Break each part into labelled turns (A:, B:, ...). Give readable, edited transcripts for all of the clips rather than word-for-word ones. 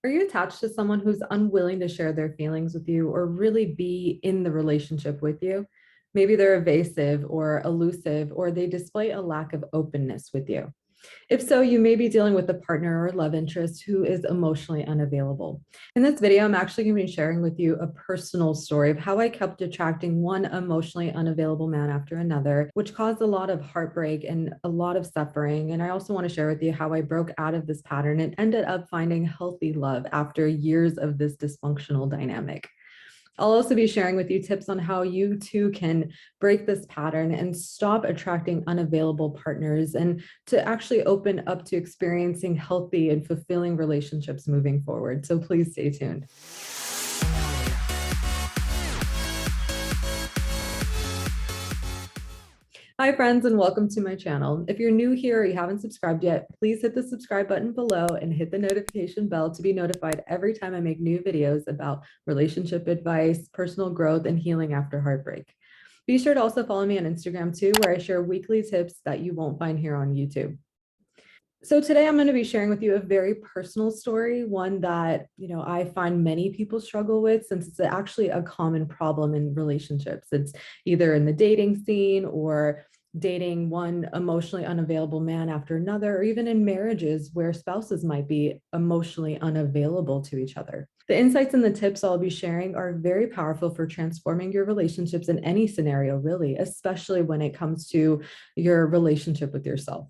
A: Are you attached to someone who's unwilling to share their feelings with you or really be in the relationship with you? Maybe they're evasive or elusive, or they display a lack of openness with you. If so, you may be dealing with a partner or love interest who is emotionally unavailable. In this video, I'm actually going to be sharing with you a personal story of how I kept attracting one emotionally unavailable man after another, which caused a lot of heartbreak and a lot of suffering. And I also want to share with you how I broke out of this pattern and ended up finding healthy love after years of this dysfunctional dynamic. I'll also be sharing with you tips on how you too can break this pattern and stop attracting unavailable partners and to actually open up to experiencing healthy and fulfilling relationships moving forward. So please stay tuned. Hi friends, and welcome to my channel. If you're new here or you haven't subscribed yet, please hit the subscribe button below and hit the notification bell to be notified every time I make new videos about relationship advice, personal growth, and healing after heartbreak. Be sure to also follow me on Instagram too, where I share weekly tips that you won't find here on YouTube. So today I'm going to be sharing with you a very personal story, one that, I find many people struggle with since it's actually a common problem in relationships. It's either in the dating scene or dating one emotionally unavailable man after another, or even in marriages where spouses might be emotionally unavailable to each other. The insights and the tips I'll be sharing are very powerful for transforming your relationships in any scenario, really, especially when it comes to your relationship with yourself.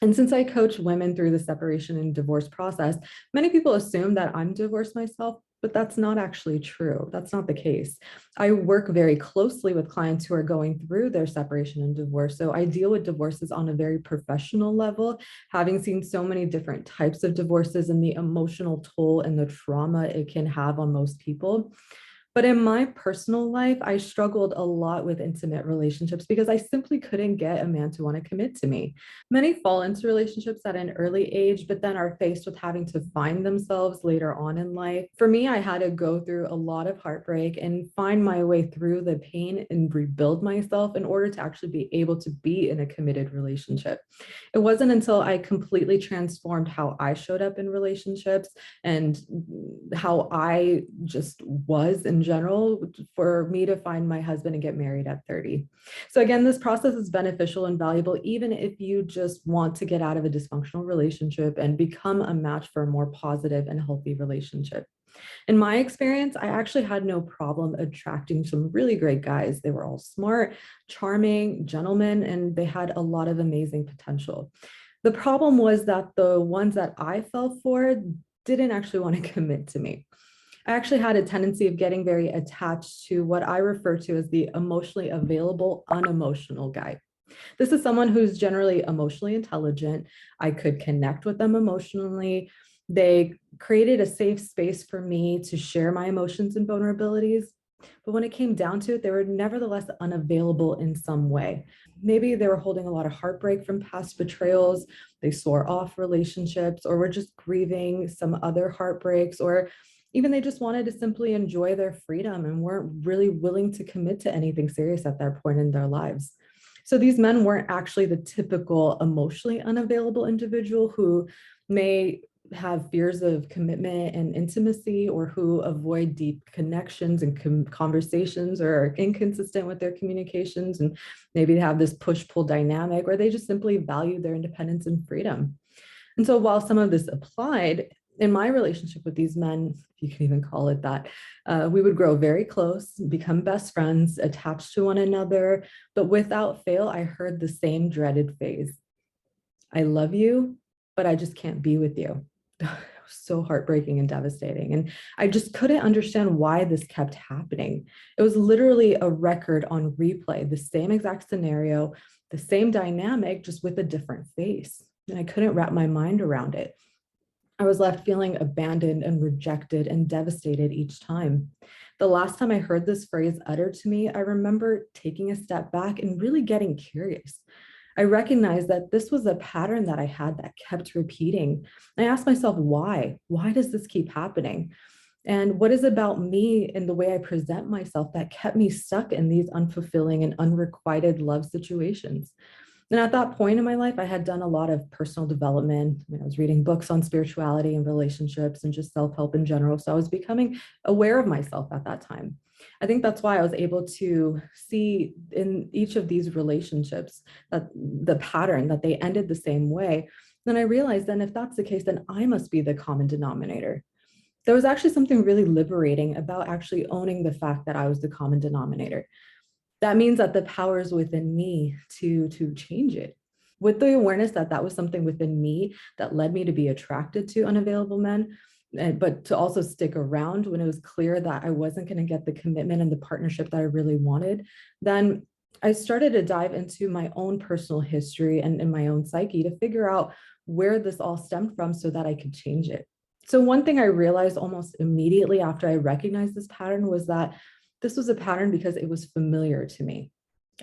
A: And since I coach women through the separation and divorce process, many people assume that I'm divorced myself, but that's not actually true. That's not the case. I work very closely with clients who are going through their separation and divorce. So I deal with divorces on a very professional level, having seen so many different types of divorces and the emotional toll and the trauma it can have on most people. But in my personal life, I struggled a lot with intimate relationships because I simply couldn't get a man to want to commit to me. Many fall into relationships at an early age, but then are faced with having to find themselves later on in life. For me, I had to go through a lot of heartbreak and find my way through the pain and rebuild myself in order to actually be able to be in a committed relationship. It wasn't until I completely transformed how I showed up in relationships and how I just was in general for me to find my husband and get married at 30. So again, this process is beneficial and valuable even if you just want to get out of a dysfunctional relationship and become a match for a more positive and healthy relationship. In my experience, I actually had no problem attracting some really great guys. They were all smart, charming, gentlemen, and they had a lot of amazing potential. The problem was that the ones that I fell for didn't actually want to commit to me. I actually had a tendency of getting very attached to what I refer to as the emotionally available, unemotional guy. This is someone who's generally emotionally intelligent. I could connect with them emotionally. They created a safe space for me to share my emotions and vulnerabilities. But when it came down to it, they were nevertheless unavailable in some way. Maybe they were holding a lot of heartbreak from past betrayals. They swore off relationships, or were just grieving some other heartbreaks, or even they just wanted to simply enjoy their freedom and weren't really willing to commit to anything serious at that point in their lives. So these men weren't actually the typical emotionally unavailable individual who may have fears of commitment and intimacy, or who avoid deep connections and conversations, or are inconsistent with their communications, and maybe have this push-pull dynamic, or they just simply value their independence and freedom. And so while some of this applied in my relationship with these men, if you can even call it that, we would grow very close, become best friends, attached to one another. But without fail, I heard the same dreaded phrase: I love you, but I just can't be with you. It was so heartbreaking and devastating. And I just couldn't understand why this kept happening. It was literally a record on replay, the same exact scenario, the same dynamic, just with a different face. And I couldn't wrap my mind around it. I was left feeling abandoned and rejected and devastated each time. The last time I heard this phrase uttered to me, I remember taking a step back and really getting curious. I recognized that this was a pattern that I had that kept repeating. I asked myself, why? Why does this keep happening? And what is about me and the way I present myself that kept me stuck in these unfulfilling and unrequited love situations? And at that point in my life, I had done a lot of personal development. I was reading books on spirituality and relationships and just self-help in general. So I was becoming aware of myself at that time. I think that's why I was able to see in each of these relationships that the pattern that they ended the same way. Then I realized then if that's the case, then I must be the common denominator. There was actually something really liberating about actually owning the fact that I was the common denominator. That means that the power is within me to change it. With the awareness that that was something within me that led me to be attracted to unavailable men, but to also stick around when it was clear that I wasn't going to get the commitment and the partnership that I really wanted, then I started to dive into my own personal history and my own psyche to figure out where this all stemmed from so that I could change it. So one thing I realized almost immediately after I recognized this pattern was that this was a pattern because it was familiar to me.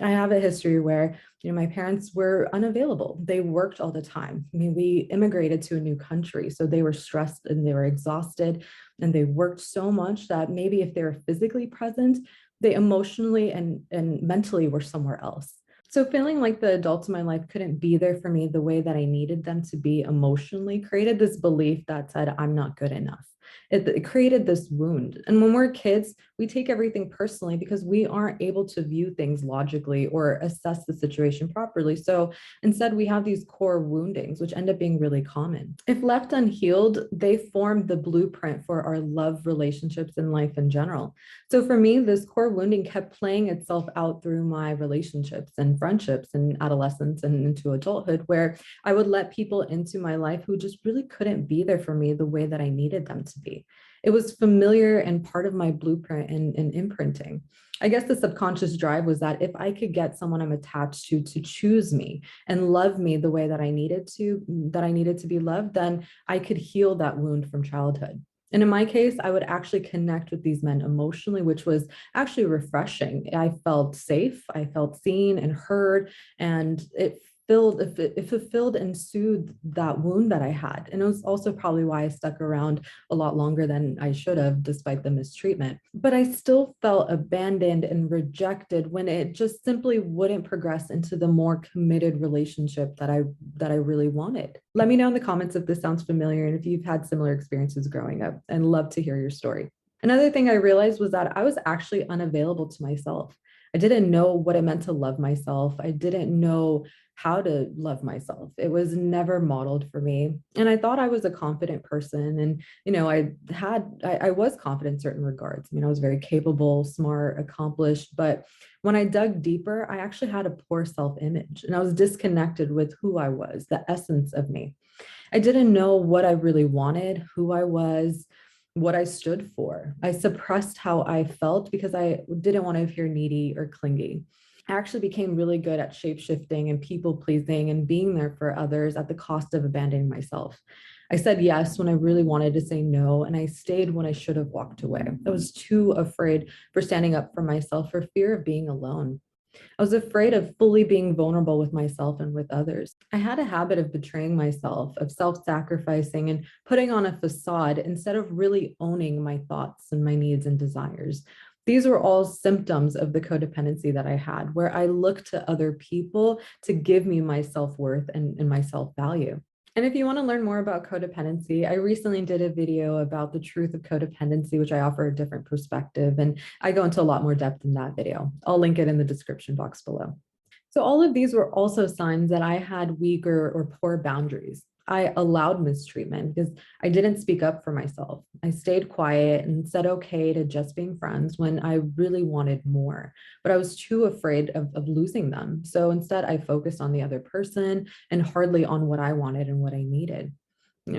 A: I have a history where, my parents were unavailable. They worked all the time. I mean, we immigrated to a new country, so they were stressed and they were exhausted and they worked so much that maybe if they were physically present, they emotionally and mentally were somewhere else. So feeling like the adults in my life couldn't be there for me the way that I needed them to be emotionally created this belief that said, I'm not good enough. It created this wound. And when we're kids, we take everything personally because we aren't able to view things logically or assess the situation properly. So instead, we have these core woundings, which end up being really common. If left unhealed, they form the blueprint for our love relationships and life in general. So for me, this core wounding kept playing itself out through my relationships and friendships and adolescence and into adulthood, where I would let people into my life who just really couldn't be there for me the way that I needed them to be. It was familiar and part of my blueprint and imprinting. I guess the subconscious drive was that if I could get someone I'm attached to choose me and love me the way that I needed to be loved, then I could heal that wound from childhood. And in my case, I would actually connect with these men emotionally, which was actually refreshing. I felt safe, I felt seen and heard, and it fulfilled and soothed that wound that I had. And it was also probably why I stuck around a lot longer than I should have, despite the mistreatment. But I still felt abandoned and rejected when it just simply wouldn't progress into the more committed relationship that I really wanted. Let me know in the comments if this sounds familiar and if you've had similar experiences growing up, and love to hear your story. Another thing I realized was that I was actually unavailable to myself. I didn't know what it meant to love myself. I didn't know how to love myself. It was never modeled for me. And I thought I was a confident person. And, I was confident in certain regards. I was very capable, smart, accomplished. But when I dug deeper, I actually had a poor self-image and I was disconnected with who I was, the essence of me. I didn't know what I really wanted, who I was, what I stood for. I suppressed how I felt because I didn't want to appear needy or clingy. I actually became really good at shape shifting and people pleasing and being there for others at the cost of abandoning myself. I said yes when I really wanted to say no, and I stayed when I should have walked away. I was too afraid for standing up for myself for fear of being alone. I was afraid of fully being vulnerable with myself and with others. I had a habit of betraying myself, of self sacrificing and putting on a facade instead of really owning my thoughts and my needs and desires. These were all symptoms of the codependency that I had, where I looked to other people to give me my self worth and my self value. And if you want to learn more about codependency, I recently did a video about the truth of codependency, which I offer a different perspective. And I go into a lot more depth in that video. I'll link it in the description box below. So all of these were also signs that I had weak or poor boundaries. I allowed mistreatment because I didn't speak up for myself. I stayed quiet and said okay to just being friends when I really wanted more, but I was too afraid of losing them. So instead, I focused on the other person and hardly on what I wanted and what I needed.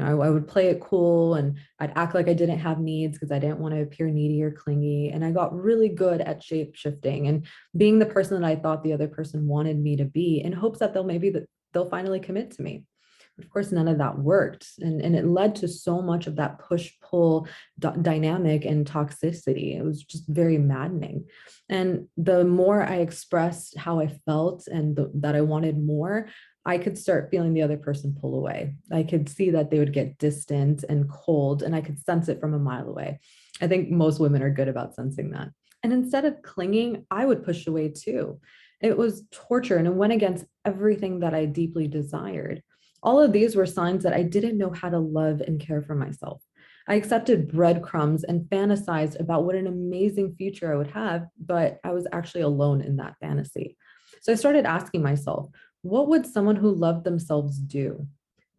A: I would play it cool and I'd act like I didn't have needs because I didn't want to appear needy or clingy. And I got really good at shape shifting and being the person that I thought the other person wanted me to be in hopes that they'll finally commit to me. But of course, none of that worked. And it led to so much of that push-pull dynamic and toxicity. It was just very maddening. And the more I expressed how I felt and that I wanted more, I could start feeling the other person pull away. I could see that they would get distant and cold, and I could sense it from a mile away. I think most women are good about sensing that. And instead of clinging, I would push away too. It was torture and it went against everything that I deeply desired. All of these were signs that I didn't know how to love and care for myself. I accepted breadcrumbs and fantasized about what an amazing future I would have, but I was actually alone in that fantasy. So I started asking myself, what would someone who loved themselves do?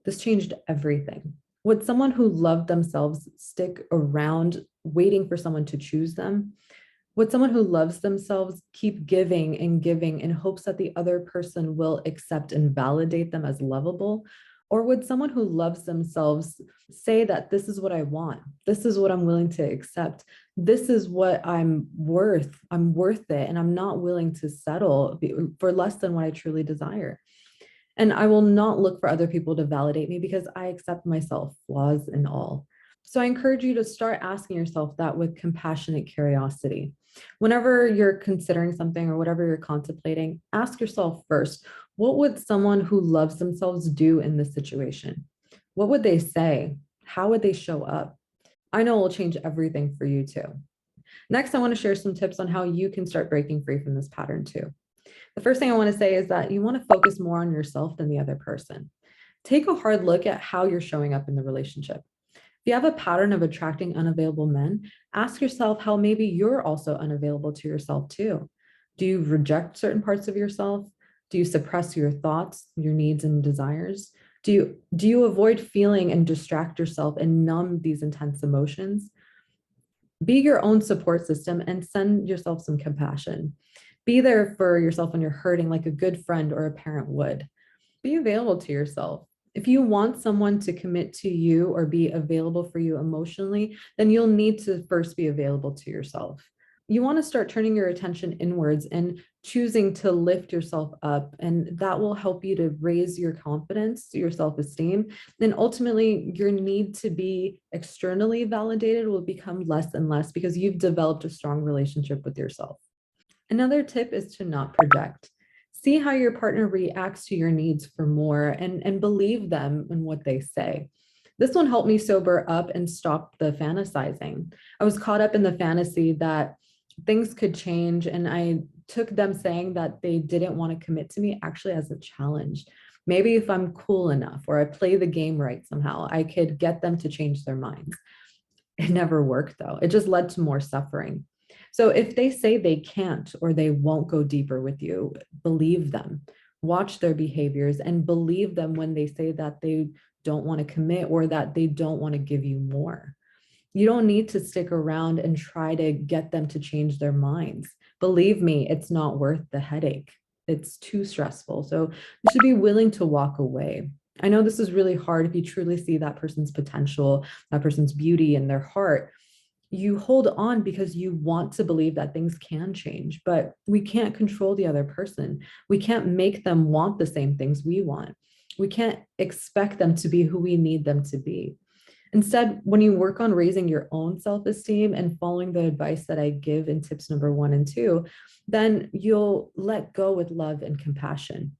A: This changed everything. Would someone who loved themselves stick around waiting for someone to choose them? Would someone who loves themselves keep giving and giving in hopes that the other person will accept and validate them as lovable? Or would someone who loves themselves say that this is what I want? This is what I'm willing to accept. This is what I'm worth. I'm worth it. And I'm not willing to settle for less than what I truly desire. And I will not look for other people to validate me because I accept myself, flaws and all. So I encourage you to start asking yourself that with compassionate curiosity. Whenever you're considering something or whatever you're contemplating, ask yourself first, what would someone who loves themselves do in this situation? What would they say? How would they show up? I know it will change everything for you too. Next, I want to share some tips on how you can start breaking free from this pattern too. The first thing I want to say is that you want to focus more on yourself than the other person. Take a hard look at how you're showing up in the relationship. If you have a pattern of attracting unavailable men, ask yourself how maybe you're also unavailable to yourself too. Do you reject certain parts of yourself? Do you suppress your thoughts, your needs and desires? Do you avoid feeling and distract yourself and numb these intense emotions? Be your own support system and send yourself some compassion. Be there for yourself when you're hurting, like a good friend or a parent would. Be available to yourself. If you want someone to commit to you or be available for you emotionally, then you'll need to first be available to yourself. You want to start turning your attention inwards and choosing to lift yourself up. And that will help you to raise your confidence, your self-esteem. Then ultimately, your need to be externally validated will become less and less because you've developed a strong relationship with yourself. Another tip is to not project. See how your partner reacts to your needs for more and believe them in what they say. This one helped me sober up and stop the fantasizing. I was caught up in the fantasy that things could change, and I took them saying that they didn't want to commit to me actually as a challenge. Maybe if I'm cool enough or I play the game right somehow, I could get them to change their minds. It never worked though. It just led to more suffering. So if they say they can't or they won't go deeper with you, believe them. Watch their behaviors and believe them when they say that they don't want to commit or that they don't want to give you more. You don't need to stick around and try to get them to change their minds. Believe me, it's not worth the headache. It's too stressful. So you should be willing to walk away. I know this is really hard if you truly see that person's potential, that person's beauty in their heart. You hold on because you want to believe that things can change, but we can't control the other person. We can't make them want the same things we want. We can't expect them to be who we need them to be. Instead, when you work on raising your own self-esteem and following the advice that I give in tips number 1 and 2, then you'll let go with love and compassion.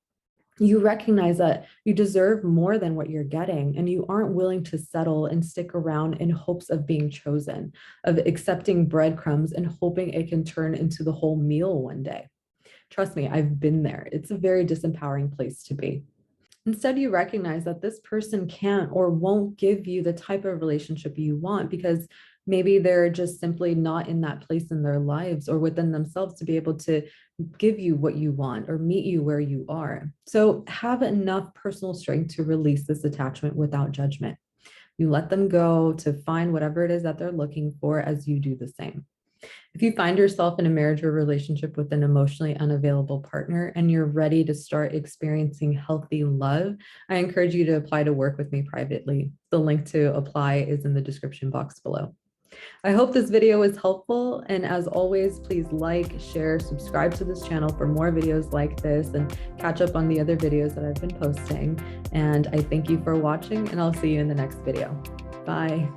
A: You recognize that you deserve more than what you're getting, and you aren't willing to settle and stick around in hopes of being chosen, of accepting breadcrumbs and hoping it can turn into the whole meal one day. Trust me, I've been there. It's a very disempowering place to be. Instead, you recognize that this person can't or won't give you the type of relationship you want because maybe they're just simply not in that place in their lives or within themselves to be able to give you what you want or meet you where you are. So have enough personal strength to release this attachment without judgment. You let them go to find whatever it is that they're looking for as you do the same. If you find yourself in a marriage or relationship with an emotionally unavailable partner and you're ready to start experiencing healthy love, I encourage you to apply to work with me privately. The link to apply is in the description box below. I hope this video was helpful. And as always, please like, share, subscribe to this channel for more videos like this and catch up on the other videos that I've been posting. And I thank you for watching, and I'll see you in the next video. Bye.